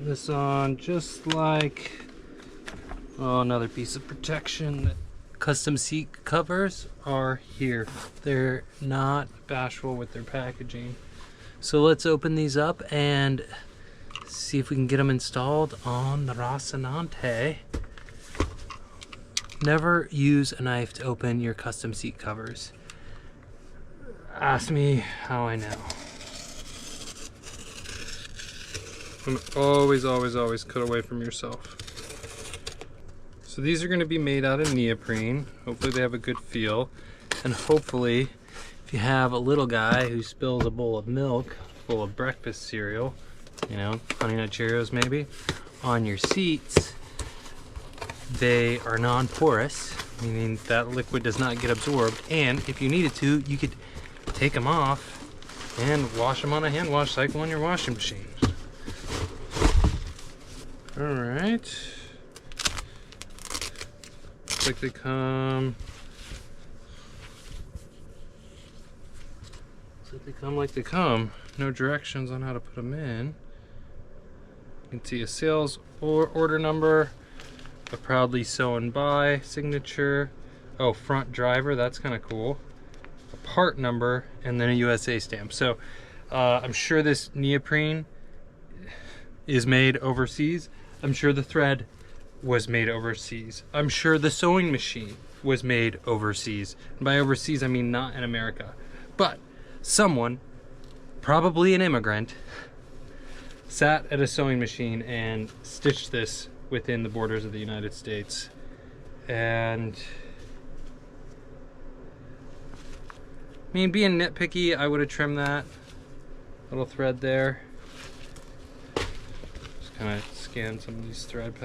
this on just like, oh, another piece of protection. Custom seat covers are here. They're not bashful with their packaging. So let's open these up and see if we can get them installed on the Rocinante. Never use a knife to open your custom seat covers. Ask me how I know. And always cut away from yourself. So these are going to be made out of neoprene. Hopefully they have a good feel. And hopefully, if you have a little guy who spills a bowl of milk full of breakfast cereal, you know, Honey Nut Cheerios maybe, on your seats, they are non-porous, meaning that liquid does not get absorbed. And if you needed to, you could take them off and wash them on a hand wash cycle on your washing machine. All right. Looks like they come. Looks like they come like they come. No directions on how to put them in. You can see a sales or order number, a proudly sewn by signature. Oh, front driver. That's kind of cool. A part number and then a USA stamp. So I'm sure this neoprene is made overseas. I'm sure the thread was made overseas. I'm sure the sewing machine was made overseas. And by overseas, I mean not in America. But someone, probably an immigrant, sat at a sewing machine and stitched this within the borders of the United States. And I mean, being nitpicky, I would have trimmed that little thread there. Just kind of scan some of these threads.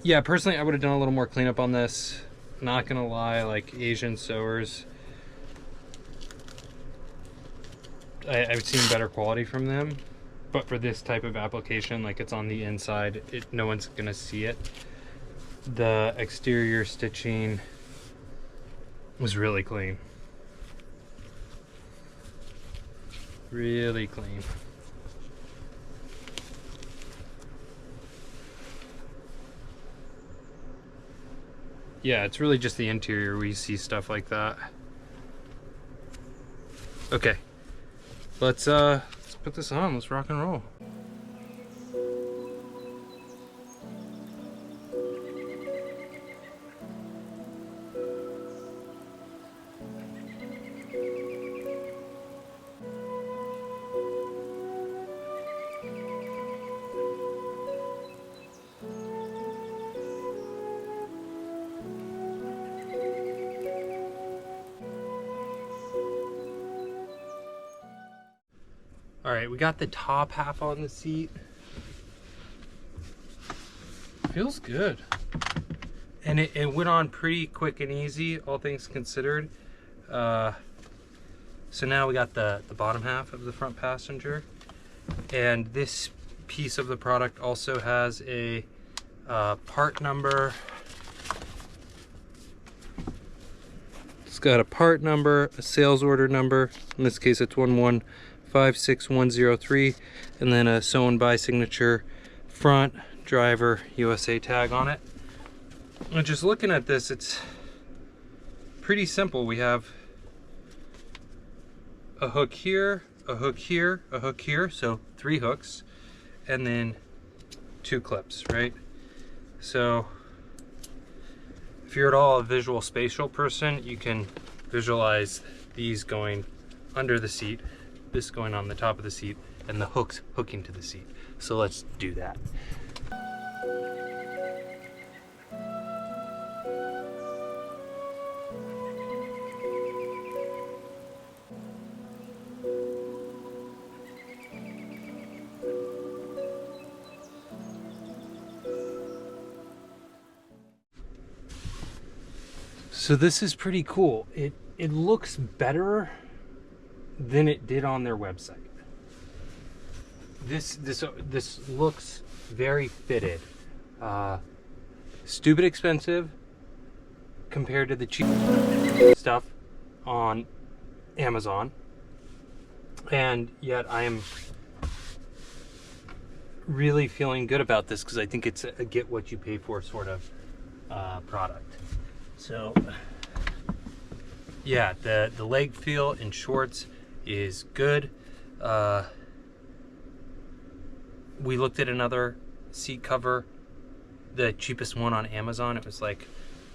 Yeah, personally, I would have done a little more cleanup on this. Not gonna lie, like Asian sewers, I've seen better quality from them. But for this type of application, like it's on the inside, no one's gonna see it. The exterior stitching was really clean. Really clean. Yeah, it's really just the interior where you see stuff like that. Okay, let's put this on. Let's rock and roll. All right, we got the top half on the seat. Feels good. And it went on pretty quick and easy, all things considered. So now we got the bottom half of the front passenger. And this piece of the product also has a part number. It's got a part number, a sales order number. In this case, it's 1156103, and then a sewn by signature front driver USA tag on it. And just looking at this, it's pretty simple. We have a hook here, a hook here, a hook here, so 3 hooks, and then 2 clips, right? So if you're at all a visual spatial person, you can visualize these going under the seat, this going on the top of the seat, and the hooks hooking to the seat. So let's do that. So this is pretty cool. It looks better than it did on their website. This looks very fitted. Stupid expensive compared to the cheap stuff on Amazon. And yet I am really feeling good about this because I think it's a get what you pay for sort of product. So yeah, the leg feel in shorts is good. We looked at another seat cover, the cheapest one on Amazon. It was like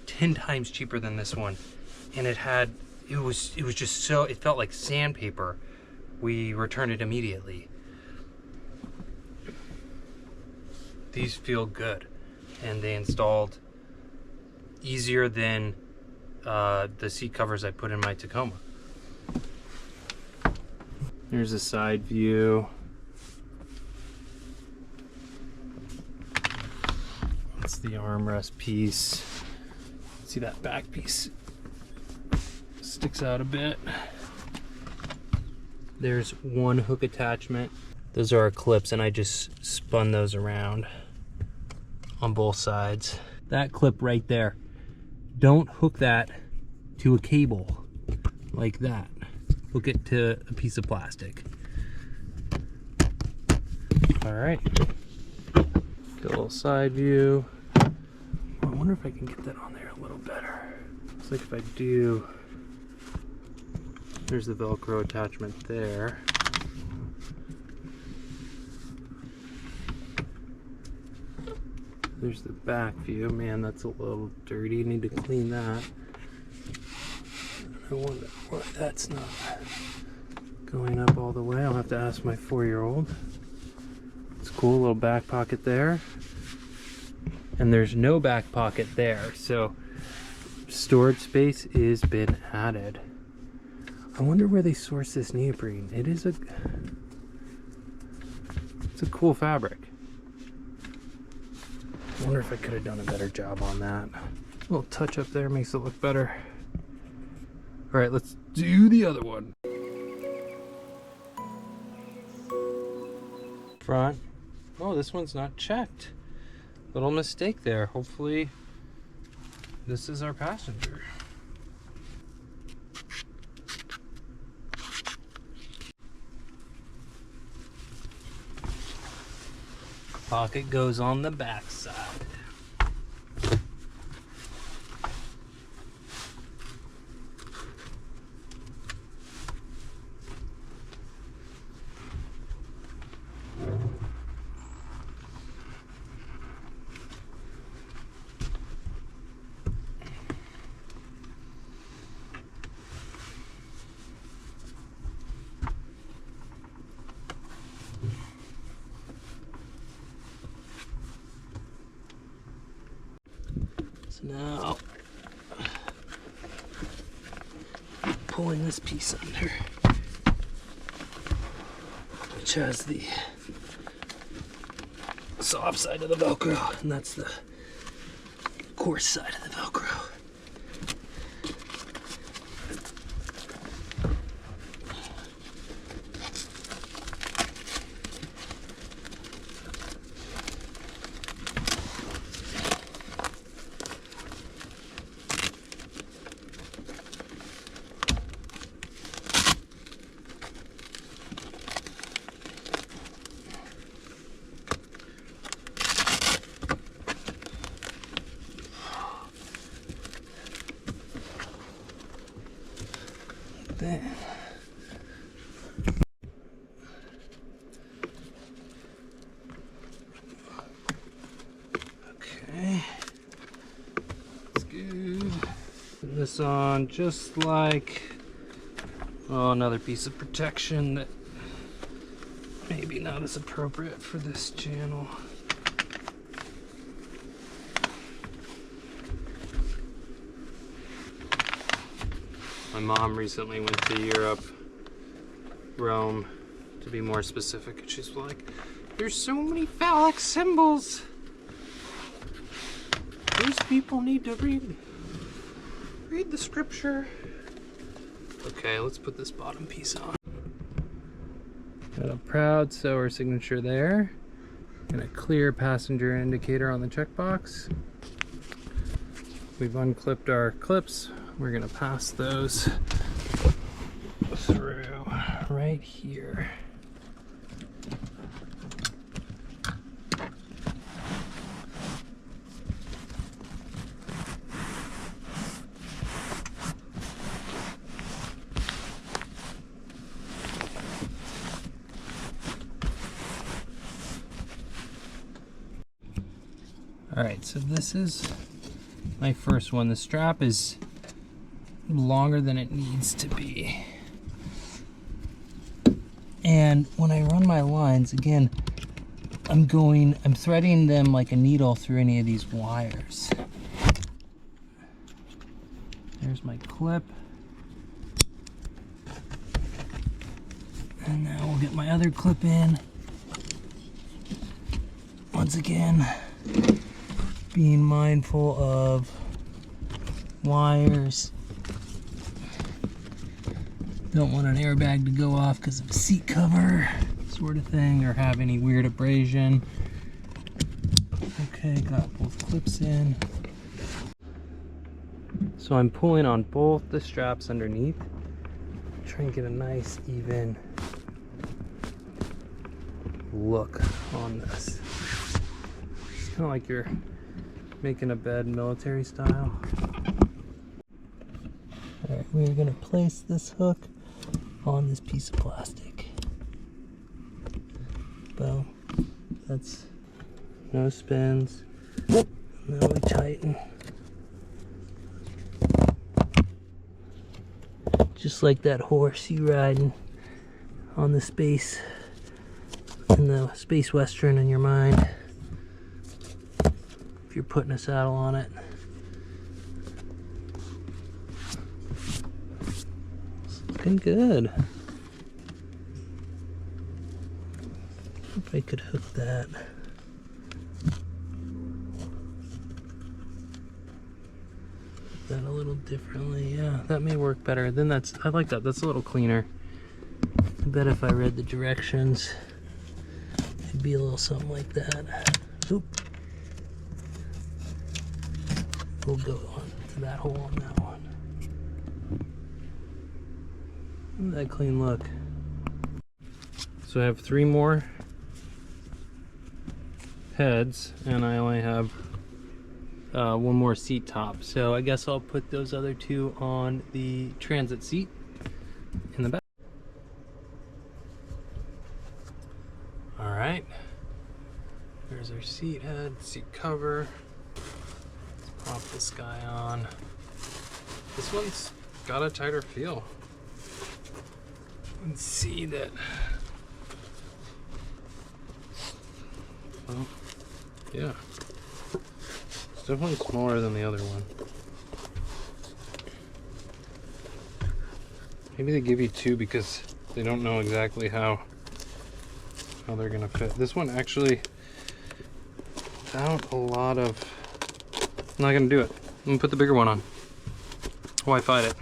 10 times cheaper than this one, and it was just so, it felt like sandpaper. We returned it immediately. These feel good, and they installed easier than the seat covers I put in my Tacoma. Here's a side view. That's the armrest piece. See that back piece sticks out a bit. There's one hook attachment. Those are our clips, and I just spun those around on both sides. That clip right there, don't hook that to a cable like that. Hook it to a piece of plastic. All right, got a little side view. I wonder if I can get that on there a little better. Looks like if I do, there's the Velcro attachment there. There's the back view. Man, that's a little dirty. Need to clean that. I wonder why that's not going up all the way. I'll have to ask my 4-year-old. It's cool, little back pocket there. And there's no back pocket there, so storage space has been added. I wonder where they source this neoprene. It's a cool fabric. I wonder if I could have done a better job on that. A little touch up there makes it look better. All right, let's do the other one. Front. Oh, this one's not checked. Little mistake there. Hopefully this is our passenger. Pocket goes on the back side. So now, pulling this piece under, which has the soft side of the Velcro, and that's the coarse side of the Velcro. There. Okay, that's good. Put this on just like, oh, another piece of protection that maybe not as appropriate for this channel. My mom recently went to Europe, Rome, to be more specific, and she's like, there's so many phallic symbols. These people need to read the scripture. Okay, let's put this bottom piece on. Got a proud sewer signature there, and a clear passenger indicator on the checkbox. We've unclipped our clips. We're gonna pass those through right here. All right, so this is my first one. The strap is longer than it needs to be. And when I run my lines, again, I'm threading them like a needle through any of these wires. There's my clip. And now we'll get my other clip in. Once again, being mindful of wires. Don't want an airbag to go off because of a seat cover sort of thing, or have any weird abrasion. Okay, got both clips in. So I'm pulling on both the straps underneath. Try and get a nice even look on this. It's kind of like you're making a bed military style. Alright, we're going to place this hook on this piece of plastic. Boom. That's no spins. Now we tighten. Just like that horse you riding on the Space, in the Space Western in your mind. If you're putting a saddle on it. It's looking good. If I could hook that. That a little differently. Yeah, that may work better. Then I like that. That's a little cleaner. I bet if I read the directions, it'd be a little something like that. Oop. We'll go on to that hole on that one. Look at that clean look. So I have 3 more heads, and I only have 1 more seat top. So I guess I'll put those other 2 on the transit seat in the back. All right, there's our seat head, seat cover. Let's pop this guy on. This one's got a tighter feel. You can see that. Well, yeah. It's definitely smaller than the other one. Maybe they give you 2 because they don't know exactly how they're gonna fit. This one actually, without a lot of, I'm not gonna do it. I'm gonna put the bigger one on. Why fight it?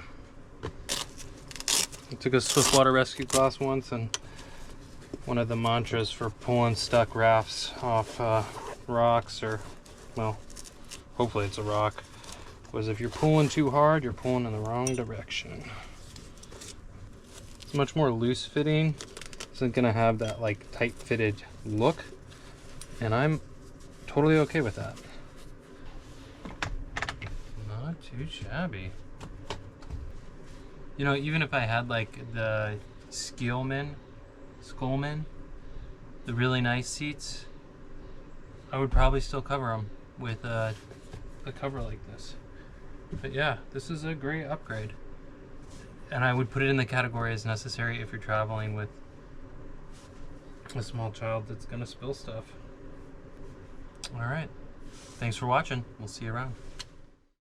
I took a Swiftwater rescue class once, and one of the mantras for pulling stuck rafts off rocks, or, well, hopefully it's a rock, was if you're pulling too hard, you're pulling in the wrong direction. It's much more loose fitting. Isn't gonna have that like tight fitted look, and I'm totally okay with that. Not too shabby. You know, even if I had like the Skullman, the really nice seats, I would probably still cover them with a cover like this. But yeah, this is a great upgrade, and I would put it in the category as necessary if you're traveling with a small child that's gonna spill stuff. All right, thanks for watching. We'll see you around.